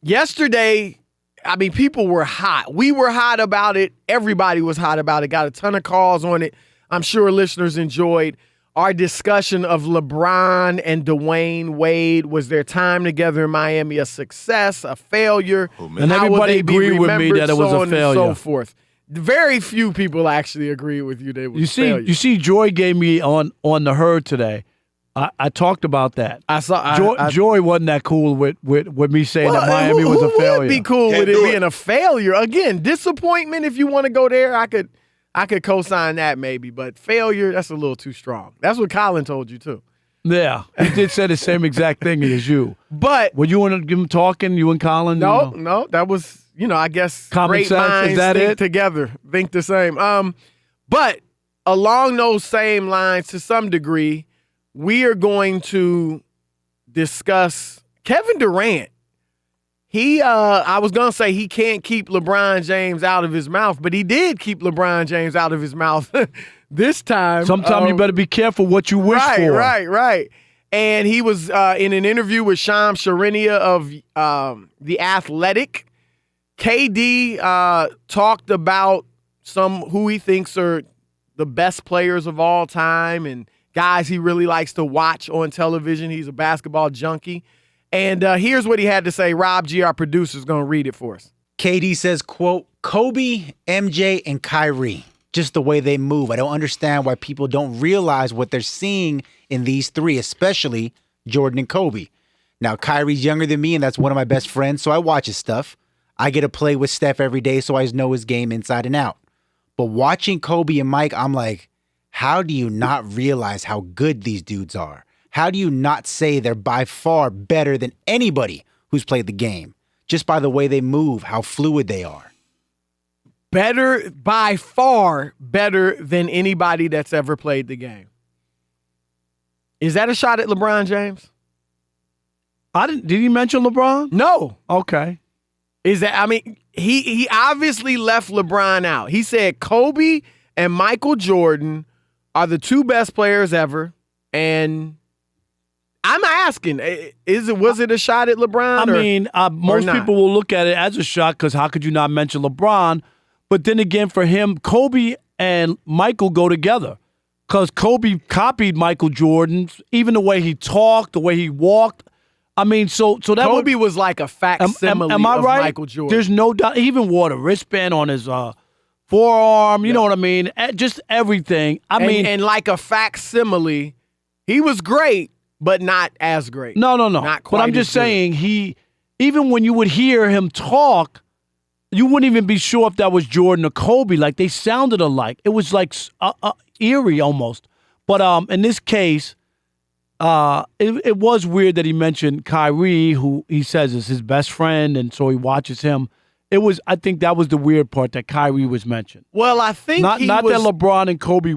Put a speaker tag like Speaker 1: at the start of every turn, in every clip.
Speaker 1: yesterday, I mean, people were hot. We were hot about it. Everybody was hot about it. Got a ton of calls on it. I'm sure listeners enjoyed our discussion of LeBron and Dwayne Wade. Was their time together in Miami a success, a failure?
Speaker 2: And everybody agreed with me that it was a failure.
Speaker 1: And so forth. Very few people actually agree with you that it was a failure.
Speaker 2: You see, Joy gave me on the herd today. I talked about that. Joy wasn't that cool with me saying that Miami was a failure.
Speaker 1: Who would be cool with it being a failure? Again, disappointment. If you want to go there, I could co-sign that maybe, but failure, that's a little too strong. That's what Colin told you too.
Speaker 2: Yeah, he did say the same exact thing as you.
Speaker 1: But
Speaker 2: were you and him talking? You and Colin?
Speaker 1: No, that was I guess
Speaker 2: common
Speaker 1: great
Speaker 2: sense.
Speaker 1: minds
Speaker 2: Is that
Speaker 1: think
Speaker 2: it?
Speaker 1: together, think the same. But along those same lines, to some degree, we are going to discuss Kevin Durant. I was going to say he can't keep LeBron James out of his mouth, but he did keep LeBron James out of his mouth this time.
Speaker 2: Sometimes you better be careful what you wish for.
Speaker 1: Right. And he was in an interview with Sham Charania of The Athletic. KD talked about who he thinks are the best players of all time and guys he really likes to watch on television. He's a basketball junkie. And here's what he had to say. Rob G., our producer, is going to read it for us.
Speaker 3: KD says, quote, Kobe, MJ, and Kyrie, just the way they move. I don't understand why people don't realize what they're seeing in these three, especially Jordan and Kobe. Now, Kyrie's younger than me, and that's one of my best friends, so I watch his stuff. I get to play with Steph every day, so I know his game inside and out. But watching Kobe and Mike, I'm like, how do you not realize how good these dudes are? How do you not say they're by far better than anybody who's played the game? Just by the way they move, how fluid they are.
Speaker 1: By far better than anybody that's ever played the game. Is that a shot at LeBron James?
Speaker 2: Did he mention LeBron?
Speaker 1: No.
Speaker 2: Okay.
Speaker 1: He obviously left LeBron out. He said Kobe and Michael Jordan are the two best players ever, and I'm asking, was it a shot at LeBron?
Speaker 2: Most people will look at it as a shot because how could you not mention LeBron? But then again, for him, Kobe and Michael go together because Kobe copied Michael Jordan, even the way he talked, the way he walked. So that
Speaker 1: Kobe was like a facsimile
Speaker 2: am I
Speaker 1: of
Speaker 2: right?
Speaker 1: Michael Jordan.
Speaker 2: There's no doubt. He even wore the wristband on his forearm. You know what I mean? Just everything.
Speaker 1: And like a facsimile, he was great, but not as great.
Speaker 2: No.
Speaker 1: Not quite.
Speaker 2: But I'm just saying, even when you would hear him talk, you wouldn't even be sure if that was Jordan or Kobe. Like they sounded alike. It was like eerie almost. But in this case, it was weird that he mentioned Kyrie, who he says is his best friend, and so he watches him. I think that was the weird part that Kyrie was mentioned.
Speaker 1: Well, I think
Speaker 2: not that LeBron and Kobe.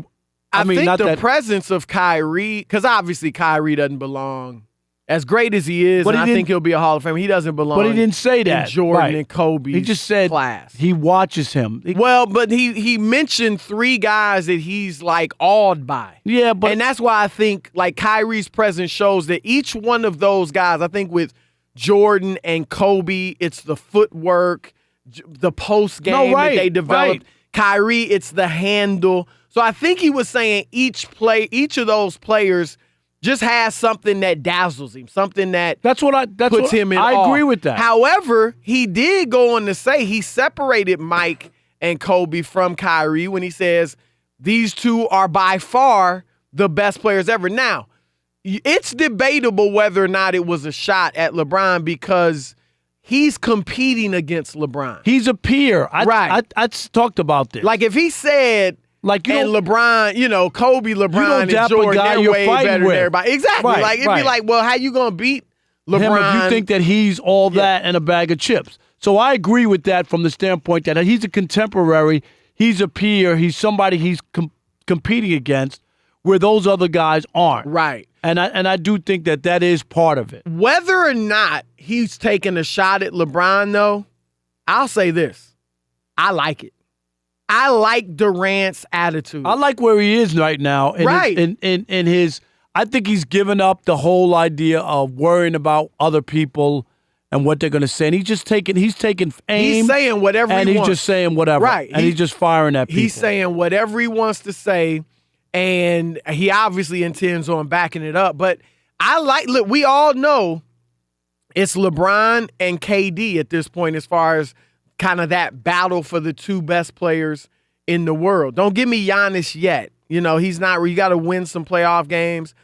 Speaker 1: I think the presence of Kyrie, because obviously Kyrie doesn't belong. As great as he is, I think he'll be a Hall of Famer. He doesn't belong.
Speaker 2: But he didn't say that.
Speaker 1: In Jordan and Kobe's
Speaker 2: He just said
Speaker 1: class.
Speaker 2: He watches him.
Speaker 1: But he mentioned three guys that he's like awed by.
Speaker 2: Yeah, and
Speaker 1: that's why I think like Kyrie's presence shows that each one of those guys. I think with Jordan and Kobe, it's the footwork, the post game that they developed.
Speaker 2: Right.
Speaker 1: Kyrie, it's the handle. So I think he was saying each of those players just has something that dazzles him, something that puts him in awe.
Speaker 2: I agree with that.
Speaker 1: However, he did go on to say he separated Mike and Kobe from Kyrie when he says these two are by far the best players ever. Now, it's debatable whether or not it was a shot at LeBron because he's competing against LeBron.
Speaker 2: He's a peer. I talked about this.
Speaker 1: Like if he said, LeBron, Kobe, LeBron, and Jordan, they're way better than everybody. Exactly.
Speaker 2: Right,
Speaker 1: it'd be like, well, how you going to beat LeBron?
Speaker 2: Him if you think that he's all that and a bag of chips. So I agree with that from the standpoint that he's a contemporary, he's a peer, he's somebody he's competing against where those other guys aren't.
Speaker 1: Right.
Speaker 2: And I do think that is part of it.
Speaker 1: Whether or not he's taking a shot at LeBron, though, I'll say this. I like it. I like Durant's attitude.
Speaker 2: I like where he is right now.
Speaker 1: Right.
Speaker 2: I think he's given up the whole idea of worrying about other people and what they're going to say. And he's taking aim.
Speaker 1: He's saying whatever
Speaker 2: and
Speaker 1: he
Speaker 2: he's
Speaker 1: wants.
Speaker 2: just saying whatever.
Speaker 1: Right.
Speaker 2: And he's just firing at people.
Speaker 1: He's saying whatever he wants to say, and he obviously intends on backing it up. But look, we all know it's LeBron and KD at this point as far as kind of that battle for the two best players in the world. Don't give me Giannis yet. He's not. You got to win some playoff games.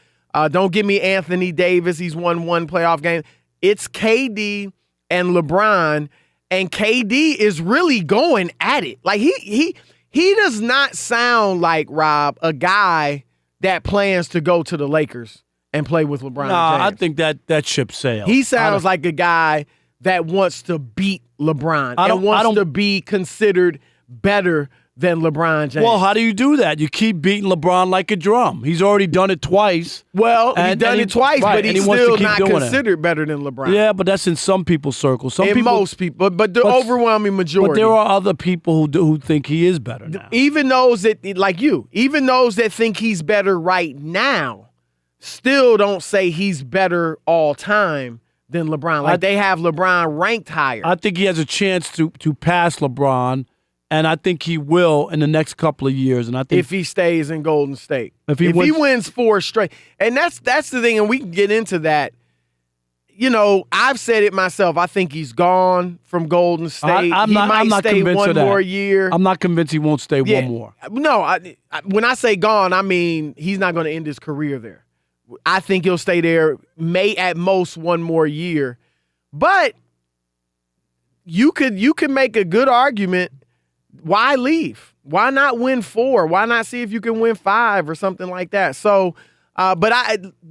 Speaker 1: Don't give me Anthony Davis. He's won one playoff game. It's KD and LeBron, and KD is really going at it. Like he does not sound like, Rob, a guy that plans to go to the Lakers and play with LeBron James.
Speaker 2: I think that ship sailed.
Speaker 1: He sounds like a guy that wants to beat LeBron and wants to be considered better than LeBron James.
Speaker 2: Well, how do you do that? You keep beating LeBron like a drum. He's already done it twice.
Speaker 1: Well, he's done it twice,
Speaker 2: right,
Speaker 1: but he's still not considered better than LeBron.
Speaker 2: Yeah, but that's in some people's circles.
Speaker 1: Most people, but the overwhelming majority.
Speaker 2: But there are other people who think he is better now.
Speaker 1: Even those that, like you, even those that think he's better right now, still don't say he's better all time than LeBron. Like they have LeBron ranked higher.
Speaker 2: I think he has a chance to pass LeBron. And I think he will in the next couple of years. And I think
Speaker 1: if he stays in Golden State,
Speaker 2: if he
Speaker 1: wins 4 straight, and that's the thing, and we can get into that. I've said it myself. I think he's gone from Golden State.
Speaker 2: I'm not
Speaker 1: stay
Speaker 2: convinced
Speaker 1: one
Speaker 2: of that.
Speaker 1: more year.
Speaker 2: I'm not convinced he won't stay one more.
Speaker 1: No, when I say gone, I mean he's not going to end his career there. I think he'll stay there, at most one more year. But you could make a good argument. Why leave? Why not win 4? Why not see if you can win 5 or something like that? So, but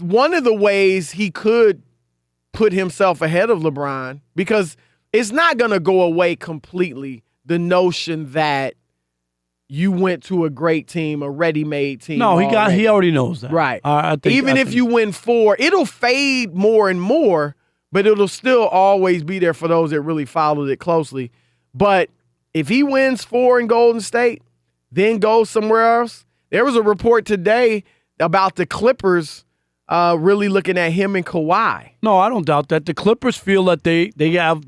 Speaker 1: one of the ways he could put himself ahead of LeBron, because it's not going to go away completely, the notion that you went to a great team, a ready-made team.
Speaker 2: No, he already knows that.
Speaker 1: Right.
Speaker 2: I think
Speaker 1: if you win 4, it'll fade more and more, but it'll still always be there for those that really followed it closely. But if he wins 4 in Golden State, then goes somewhere else. There was a report today about the Clippers really looking at him and Kawhi.
Speaker 2: No, I don't doubt that. The Clippers feel that they have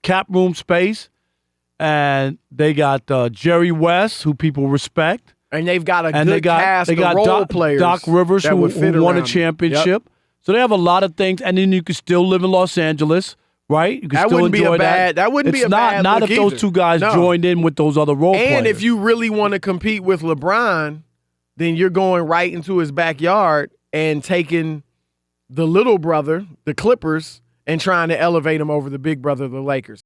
Speaker 2: cap room space, and they got Jerry West, who people respect,
Speaker 1: and they've got a good cast of role players.
Speaker 2: Doc Rivers, who won a championship.
Speaker 1: Yep.
Speaker 2: So they have a lot of things, and then you can still live in Los Angeles. Right? You can
Speaker 1: that
Speaker 2: still
Speaker 1: wouldn't
Speaker 2: enjoy
Speaker 1: be a bad. That wouldn't be a bad.
Speaker 2: Not
Speaker 1: look
Speaker 2: if those two guys joined in with those other role players.
Speaker 1: And if you really want to compete with LeBron, then you're going right into his backyard and taking the little brother, the Clippers, and trying to elevate him over the big brother, the Lakers.